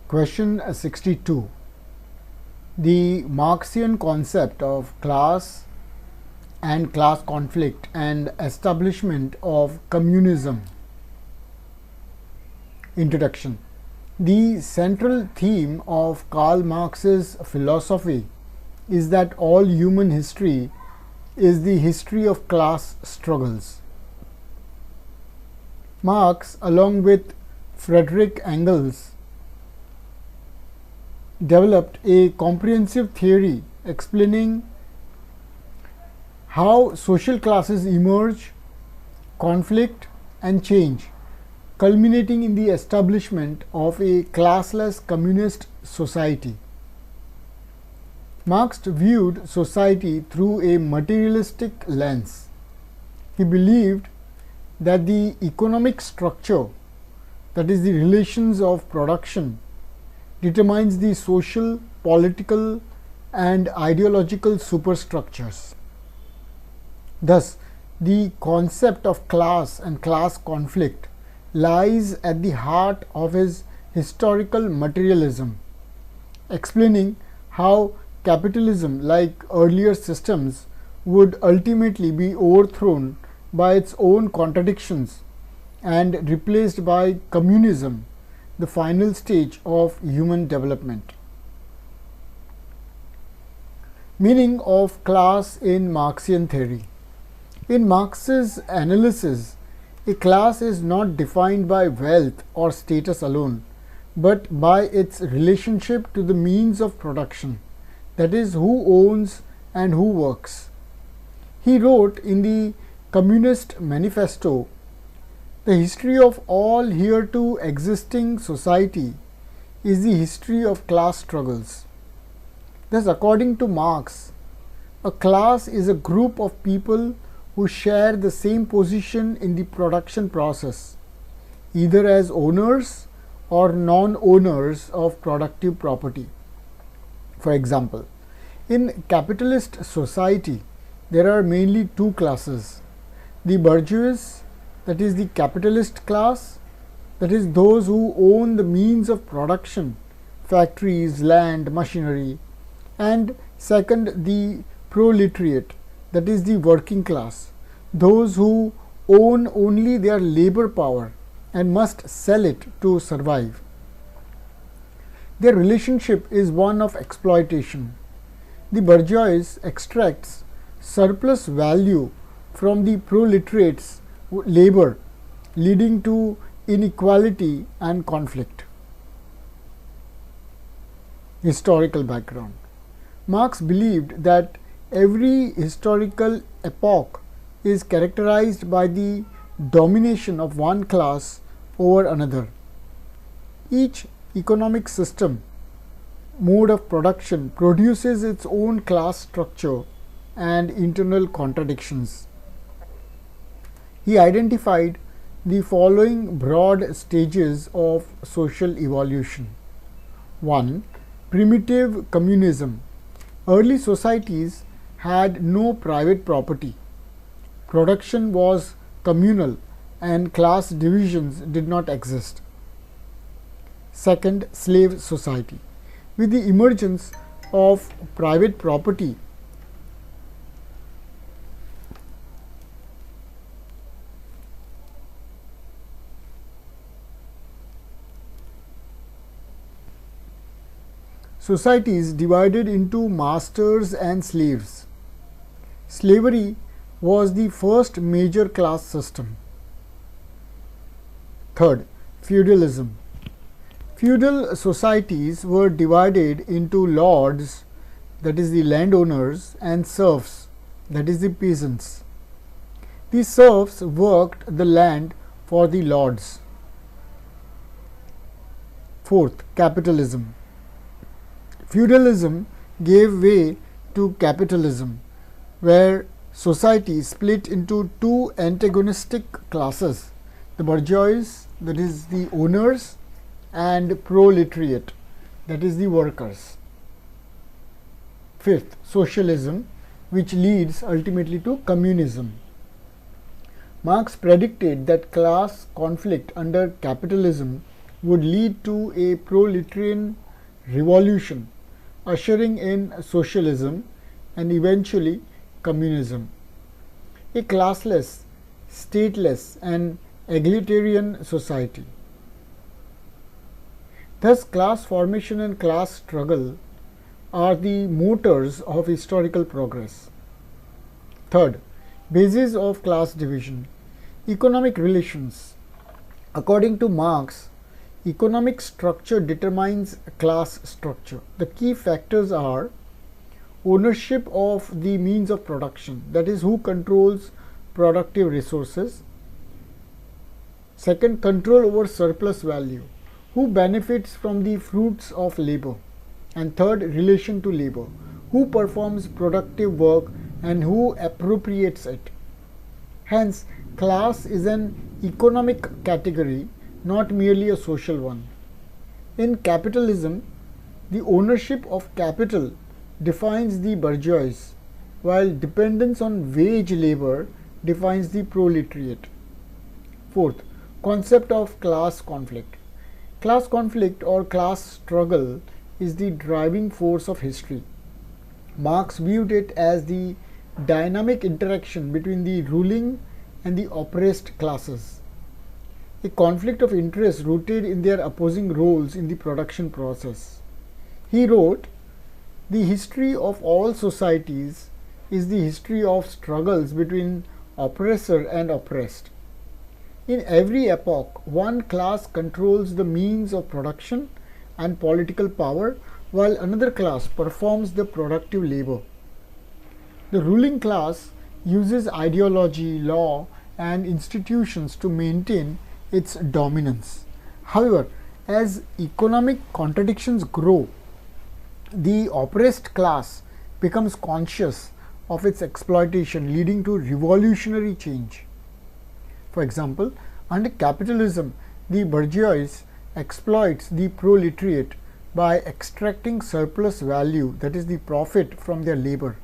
Question 62. The Marxian concept of class and class conflict and establishment of communism. Introduction. The central theme of Karl Marx's philosophy is that all human history is the history of class struggles. Marx, along with Friedrich Engels, developed a comprehensive theory explaining how social classes emerge, conflict, and change, culminating in the establishment of a classless communist society. Marx viewed society through a materialistic lens. He believed that the economic structure, that is, the relations of production, determines the social, political, and ideological superstructures. Thus, the concept of class and class conflict lies at the heart of his historical materialism, explaining how capitalism, like earlier systems, would ultimately be overthrown by its own contradictions and replaced by communism, the final stage of human development. Meaning of class in Marxian theory. In Marx's analysis, a class is not defined by wealth or status alone, but by its relationship to the means of production, that is, who owns and who works. He wrote in the Communist Manifesto, "The history of all hereto existing society is the history of class struggles." Thus, according to Marx, a class is a group of people who share the same position in the production process, either as owners or non-owners of productive property. For example, in capitalist society, there are mainly two classes: the bourgeois, that is the capitalist class, that is those who own the means of production, factories, land, machinery, and second, the proletariat, that is the working class, those who own only their labor power and must sell it to survive. Their relationship is one of exploitation. The bourgeois extracts surplus value from the proletariat's labor, leading to inequality and conflict. Historical background. Marx believed that every historical epoch is characterized by the domination of one class over another. Each economic system, mode of production, produces its own class structure and internal contradictions. He identified the following broad stages of social evolution. 1. Primitive communism. Early societies had no private property. Production was communal and class divisions did not exist. Second, slave society. With the emergence of private property, societies divided into masters and slaves. Slavery was the first major class system. Third, feudalism. Feudal societies were divided into lords, that is the landowners, and serfs, that is the peasants. The serfs worked the land for the lords. Fourth, capitalism. Feudalism gave way to capitalism, where society split into two antagonistic classes: the bourgeois, that is the owners, and proletariat, that is the workers. Fifth, socialism, which leads ultimately to communism. Marx predicted that class conflict under capitalism would lead to a proletarian revolution, ushering in socialism and eventually communism. A classless, stateless, and egalitarian society. Thus, class formation and class struggle are the motors of historical progress. Third, basis of class division. Economic relations. According to Marx, economic structure determines class structure. The key factors are ownership of the means of production, that is, who controls productive resources. Second, control over surplus value, who benefits from the fruits of labor. And third, relation to labor, who performs productive work and who appropriates it. Hence, class is an economic category, not merely a social one. In capitalism, the ownership of capital defines the bourgeoisie, while dependence on wage labor defines the proletariat. Fourth, concept of class conflict. Class conflict or class struggle is the driving force of history. Marx viewed it as the dynamic interaction between the ruling and the oppressed classes, a conflict of interest rooted in their opposing roles in the production process. He wrote, "The history of all societies is the history of struggles between oppressor and oppressed. In every epoch, one class controls the means of production and political power, while another class performs the productive labor. The ruling class uses ideology, law, and institutions to maintain its dominance. However, as economic contradictions grow, the oppressed class becomes conscious of its exploitation, leading to revolutionary change. For example, under capitalism, the bourgeoisie exploits the proletariat by extracting surplus value, that is, the profit from their labor.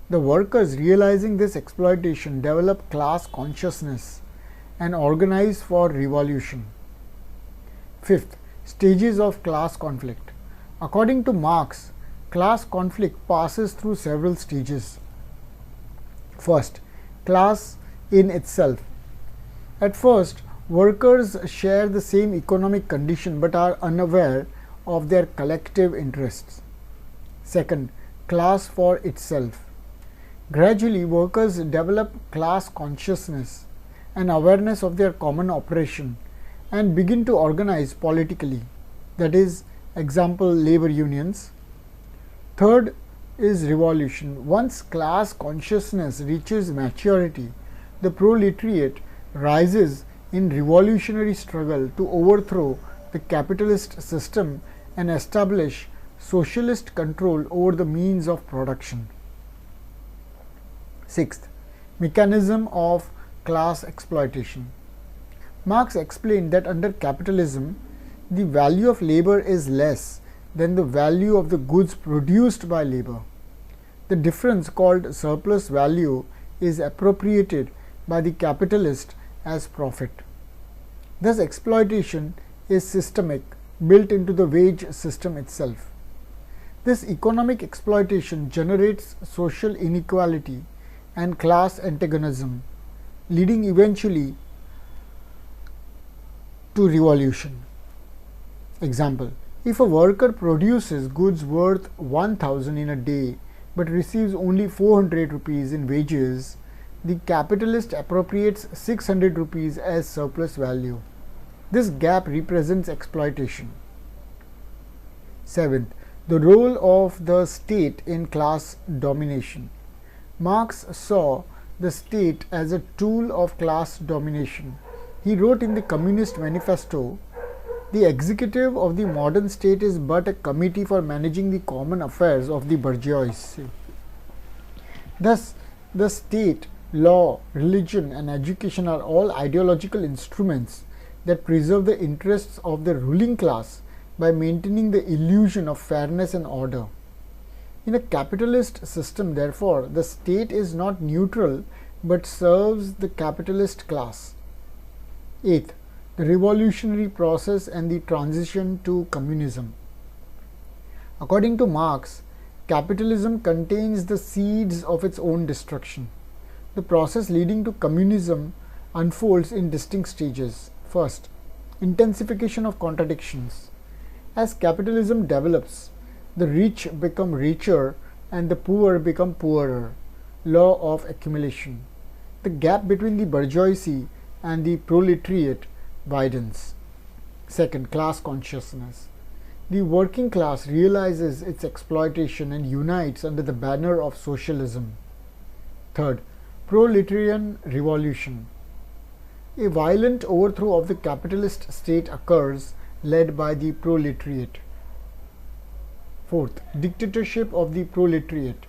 The workers, realizing this exploitation, develop class consciousness and organize for revolution. Fifth, stages of class conflict. According to Marx, class conflict passes through several stages. First, class in itself. At first, workers share the same economic condition but are unaware of their collective interests. Second, class for itself. Gradually, workers develop class consciousness and awareness of their common operation and begin to organize politically, that is, example, labor unions. Third is revolution. Once class consciousness reaches maturity, the proletariat rises in revolutionary struggle to overthrow the capitalist system and establish socialist control over the means of production. Sixth, mechanism of class exploitation. Marx explained that under capitalism, the value of labor is less than the value of the goods produced by labor. The difference, called surplus value, is appropriated by the capitalist as profit. Thus, exploitation is systemic, built into the wage system itself. This economic exploitation generates social inequality and class antagonism, leading eventually to revolution. Example, if a worker produces goods worth 1000 in a day but receives only 400 rupees in wages, the capitalist appropriates 600 rupees as surplus value. This gap represents exploitation. Seventh, the role of the state in class domination. Marx saw the state as a tool of class domination. He wrote in the Communist Manifesto, "The executive of the modern state is but a committee for managing the common affairs of the bourgeoisie." Thus, the state, law, religion, and education are all ideological instruments that preserve the interests of the ruling class by maintaining the illusion of fairness and order. In a capitalist system, therefore, the state is not neutral but serves the capitalist class. Eighth, the revolutionary process and the transition to communism. According to Marx, capitalism contains the seeds of its own destruction. The process leading to communism unfolds in distinct stages. First, intensification of contradictions. As capitalism develops, the rich become richer and the poor become poorer. Law of accumulation. The gap between the bourgeoisie and the proletariat widens. Second, class consciousness. The working class realizes its exploitation and unites under the banner of socialism. Third, proletarian revolution. A violent overthrow of the capitalist state occurs, led by the proletariat. Fourth, dictatorship of the proletariat.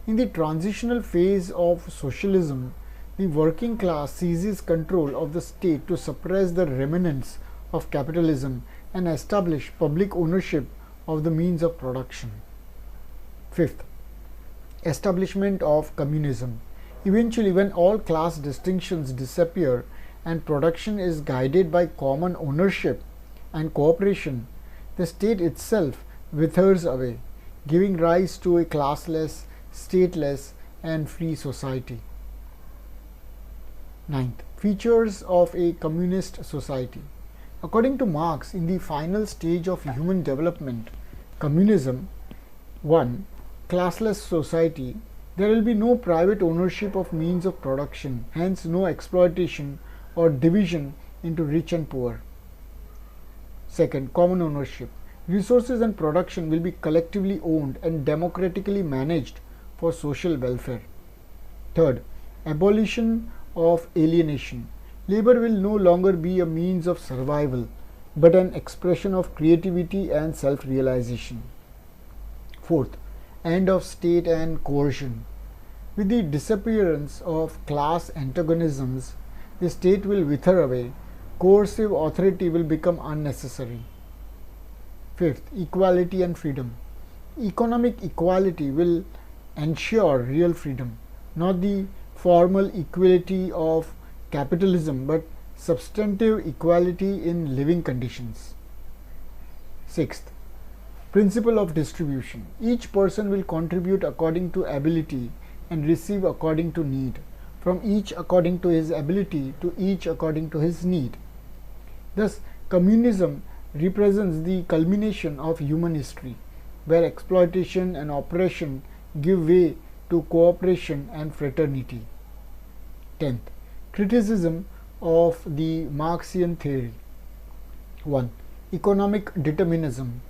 In the transitional phase of socialism, the working class seizes control of the state to suppress the remnants of capitalism and establish public ownership of the means of production. Fifth, establishment of communism. Eventually, when all class distinctions disappear and production is guided by common ownership and cooperation, the state itself withers away, giving rise to a classless, stateless, and free society. Ninth, features of a communist society. According to Marx, in the final stage of human development, communism, 1. Classless society. There will be no private ownership of means of production, hence no exploitation or division into rich and poor. Second, common ownership. Resources and production will be collectively owned and democratically managed for social welfare. Third, abolition of alienation. Labor will no longer be a means of survival, but an expression of creativity and self-realization. Fourth, end of state and coercion. With the disappearance of class antagonisms, the state will wither away, coercive authority will become unnecessary. Fifth, equality and freedom. Economic equality will ensure real freedom, not the formal equality of capitalism, but substantive equality in living conditions. Sixth, principle of distribution. Each person will contribute according to ability and receive according to need, from each according to his ability to each according to his need. Thus, communism represents the culmination of human history, where exploitation and oppression give way to cooperation and fraternity. 10th, criticism of the Marxian theory. 1. Economic determinism.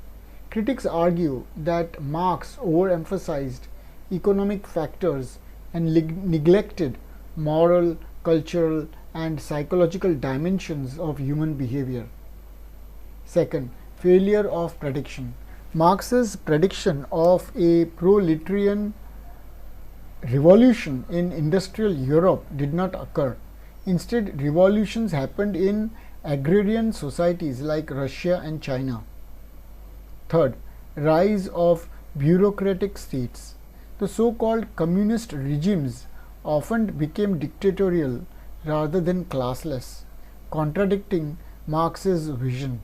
Critics argue that Marx overemphasized economic factors and neglected moral, cultural, and psychological dimensions of human behavior. Second, failure of prediction. Marx's prediction of a proletarian revolution in industrial Europe did not occur. Instead, revolutions happened in agrarian societies like Russia and China. Third, rise of bureaucratic states. The so-called communist regimes often became dictatorial rather than classless, contradicting Marx's vision.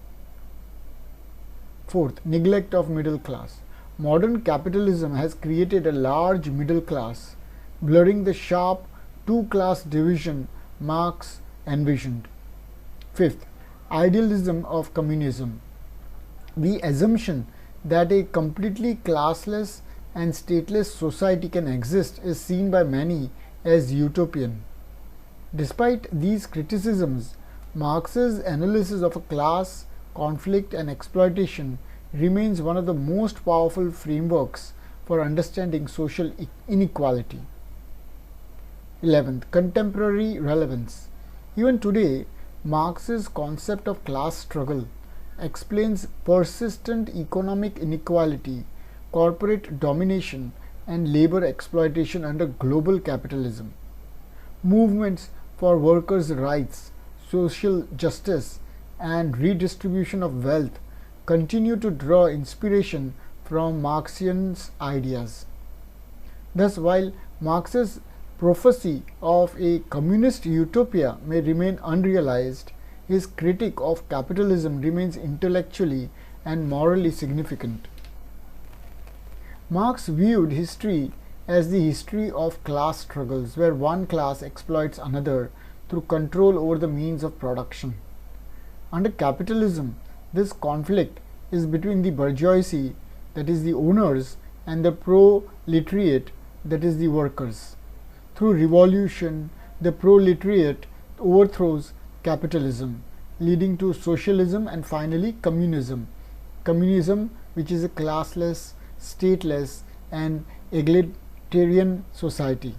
Fourth, neglect of middle class. Modern capitalism has created a large middle class, blurring the sharp two-class division Marx envisioned. Fifth, idealism of communism. The assumption that a completely classless and stateless society can exist is seen by many as utopian. Despite these criticisms, Marx's analysis of a class, conflict, and exploitation remains one of the most powerful frameworks for understanding social inequality. 11th, contemporary relevance. Even today, Marx's concept of class struggle explains persistent economic inequality, corporate domination, and labor exploitation under global capitalism. Movements for workers' rights, social justice, and redistribution of wealth continue to draw inspiration from Marxian ideas. Thus, while Marx's prophecy of a communist utopia may remain unrealized, his critique of capitalism remains intellectually and morally significant. Marx viewed history as the history of class struggles, where one class exploits another through control over the means of production. Under capitalism, this conflict is between the bourgeoisie, that is the owners, and the proletariat, that is the workers. Through revolution, the proletariat overthrows capitalism, leading to socialism and finally communism. Communism, which is a classless, stateless, and egalitarian society.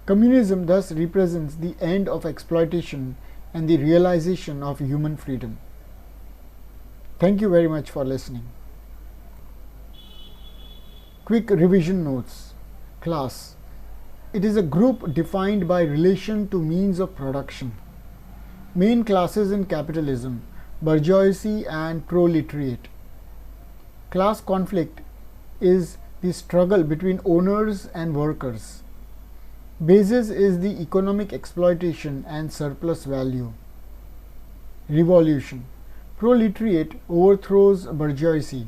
Communism thus represents the end of exploitation and the realization of human freedom. Thank you very much for listening. Quick revision notes. Class. It is a group defined by relation to means of production. Main classes in capitalism: bourgeoisie and proletariat. Class conflict is the struggle between owners and workers. Basis is the economic exploitation and surplus value. Revolution. Proletariat overthrows bourgeoisie.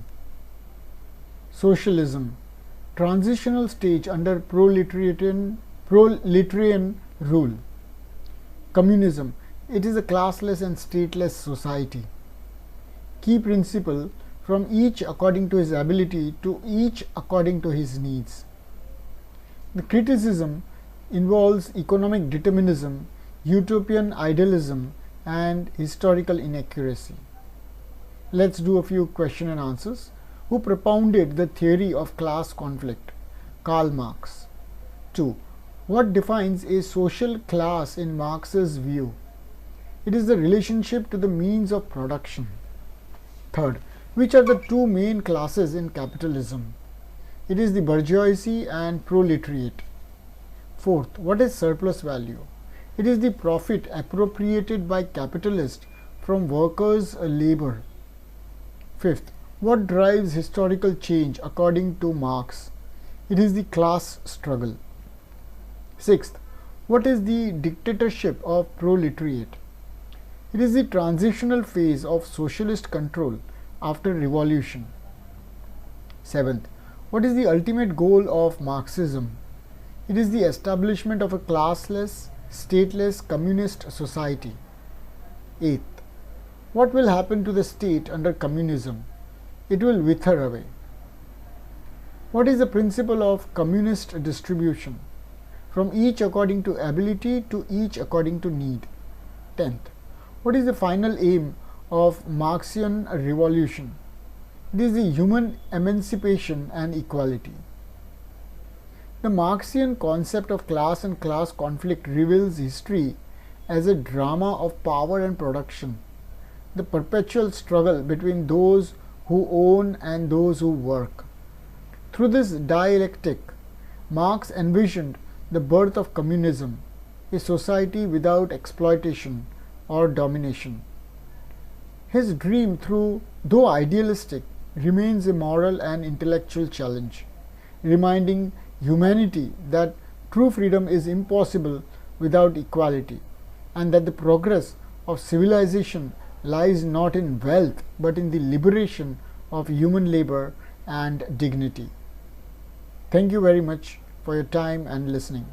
Socialism. Transitional stage under proletarian rule. Communism. It is a classless and stateless society. Key principle: from each according to his ability to each according to his needs. The criticism involves economic determinism, utopian idealism, and historical inaccuracy. Let's do a few question and answers. Who propounded the theory of class conflict? Karl Marx. 2. What defines a social class in Marx's view? It is the relationship to the means of production. 3rd. Which are the two main classes in capitalism? It is the bourgeoisie and proletariat. 4th. What is surplus value? It is the profit appropriated by capitalists from workers' labor. 5th. What drives historical change according to Marx? It is the class struggle. 6th. What is the dictatorship of proletariat? It is the transitional phase of socialist control after revolution. 7th. What is the ultimate goal of Marxism? It is the establishment of a classless, stateless communist society. 8th. What will happen to the state under communism? It will wither away. What is the principle of communist distribution? From each according to ability to each according to need. 10th. What is the final aim of Marxian revolution? It is the human emancipation and equality. The Marxian concept of class and class conflict reveals history as a drama of power and production, the perpetual struggle between those who own and those who work. Through this dialectic, Marx envisioned the birth of communism, a society without exploitation or domination. His dream, though idealistic, remains a moral and intellectual challenge, reminding humanity that true freedom is impossible without equality, and that the progress of civilization lies not in wealth but in the liberation of human labor and dignity. Thank you very much for your time and listening.